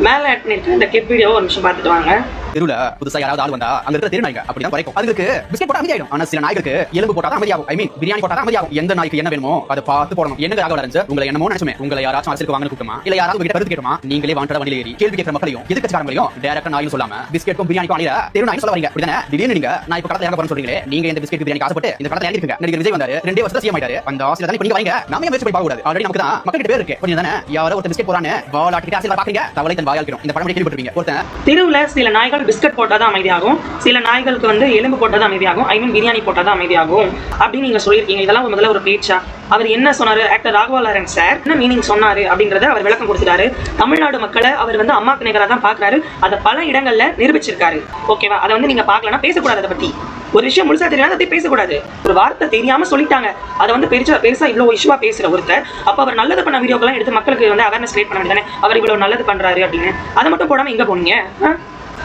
மேல ஆட் பண்ணிருக்க இந்த கிளிப் வீடியோ ஒரு நிமிஷம் பார்த்துட்டு வாங்க. தெருவுல புதுசா யாராவது ஆள் வந்தா அங்க இருக்கிற தெரு நாய்ங்க அப்படிதான் குறைக்கும். அதுக்கு பிஸ்கெட் போட்டா அமைதியாயிடும். ஆனா சில நாய்களுக்கு எலும்பு போட்டா அமைதியாகும். ஐ மீன் பிரியாணி போட்டா அமைதியாகும். எந்த நாய்க்கு என்ன வேணுமோ அதை பார்த்து போடணும். என்ன ராகவ லாரன்ஸ், உங்களை என்னமோ நினைச்சுமே உங்களை யாராச்சும் அரசுக்கு வாங்க கூட்டமா இல்ல யாராவது உங்ககிட்ட கருத்து கேட்குமா, நீங்களே வாண்டடா வண்டியில ஏறி கேள்வி கேட்கிற மக்களையும் எதிர்க்கட்சிக்காரங்களையும் டைரக்டா நாயும் சொல்லாம பிஸ்கெட்டும் பிரியாணிக்கும் அணியில தெரு நாய் சொல்ல வரீங்க. அப்படிதானே? திடீர்னு நீங்க நான் இப்ப கடத்த இறங்க போறேன்னு சொல்றீங்களே, நீங்க இந்த பிஸ்கெட் பிரியாணி ஆசைப்பட்டு இந்த கடத்த இறங்கிருக்கீங்க. நடிகர் விஜய் வந்தாரு, 2 வருஷம் சிஎம் ஆயிட்டாரு. அந்த ஆசையில தான் இப்ப நீங்க வரீங்க. நாம ஏன் முயற்சி பண்ணி பார்க்க கூடாது? ஆல்ரெடி நமக்கு தான் மக்கள் கிட்ட பேர் இருக்கு. கொஞ்சம் தானே யாரோ ஒரு பிஸ்கெட் போறானே வாலாட்டிட்டு அரசியல் பாக்குறீங்க. தவளை தன் வாயால் இந்த படம் கேள்விப்பட்டிருப்பீங்க. ஒருத்தன் தெருவுல சில நாய்கள் பிஸ்கட் போட்டாதான் அமைதியாகும், சில நாய்களுக்கு வந்து எலும்பு போட்டாதான் அமைதியாகும், ஐ மீன் பிரியாணி போட்டாதான் அமைதியாகும் அப்படின்னு நீங்க சொல்லியிருக்கீங்க. இதெல்லாம் முதல்ல ஒரு பேச்சா? அவர் என்ன சொன்னாரு? ஆக்டர் ராகவ லாரன்ஸ் சார் என்ன மீனிங் சொன்னாரு அப்படிங்கறத அவர் விளக்கம் கொடுத்துட்டாரு. தமிழ்நாடு மக்களை அவர் வந்து அம்மாக்கு நிகரா தான் பாக்குறாரு. அதை பல இடங்கள்ல நிரூபிச்சிருக்காரு. ஓகேவா? அதை வந்து நீங்க பாக்கலன்னா பேசக்கூடாது. அதை பத்தி ஒரு விஷயம் முழுசா தெரியாது, அதை பேசக்கூடாது. ஒரு வார்த்தை தெரியாம சொல்லிட்டாங்க, அதை வந்து பெருசா இவ்வளவு இஷ்யூவா பேசுற ஒருத்தர், அப்ப அவர் நல்லது பண்ண வீடியோக்கெல்லாம் எடுத்து மக்களுக்கு வந்து அவேர்னஸ் கிரியேட் பண்ண வேண்டியதானே? அவர் இவ்வளவு நல்லது பண்றாரு அப்படின்னு அதை மட்டும் போடாம எங்க போனீங்க?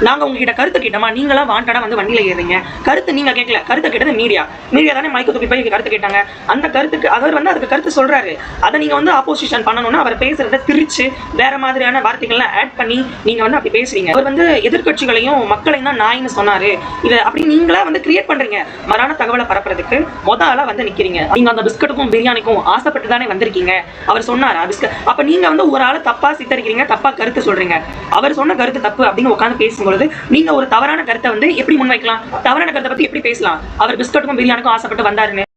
நாங்க உங்ககிட்ட கருத்து கேட்டோமா? நீங்களா வாண்டடா வந்து வண்டியில ஏறீங்க. கருத்து நீங்க கேட்கல, கருத்து கேட்டது மீடியா தானே மைக்கு தூக்கி போய் கருத்து கேட்டாங்க. அந்த கருத்துக்கு அவர் வந்து அதுக்கு கருத்து சொல்றாரு. அதை நீங்க வந்து ஆப்போசிஷன் பண்ணணும்னா அவர் பேசுறத திரிச்சு வேற மாதிரியான வார்த்தைகள்லாம் ஆட் பண்ணி நீங்க வந்து அப்படி பேசுறீங்க. அவர் வந்து எதிர்கட்சிகளையும் மக்களையும் தான் நாயின்னு சொன்னாரு. இதை அப்படி நீங்களா வந்து கிரியேட் பண்றீங்க. மறான தகவலை பரப்புறதுக்கு ஆளா வந்து நிக்கிறீங்க. நீங்க அந்த பிஸ்கட்டுக்கும் பிரியாணிக்கும் ஆசைப்பட்டு தானே வந்திருக்கீங்க. அவர் சொன்னாரா பிஸ்கட்? அப்ப நீங்க வந்து ஒரு ஆளை தப்பா சித்தரிக்கிறீங்க, தப்பா கருத்து சொல்றீங்க. அவர் சொன்ன கருத்து தப்பு அப்படின்னு உட்காந்து பேசும்போது நீங்க ஒரு தவறான கருத்தை வந்து எப்படி முன்வைக்கலாம்? தவறான கருத்தை பத்தி எப்படி பேசலாம்? அவர் பிஸ்கட்டுக்கும் பிரியாணிக்கும் ஆசைப்பட்டு வந்தாருன்னு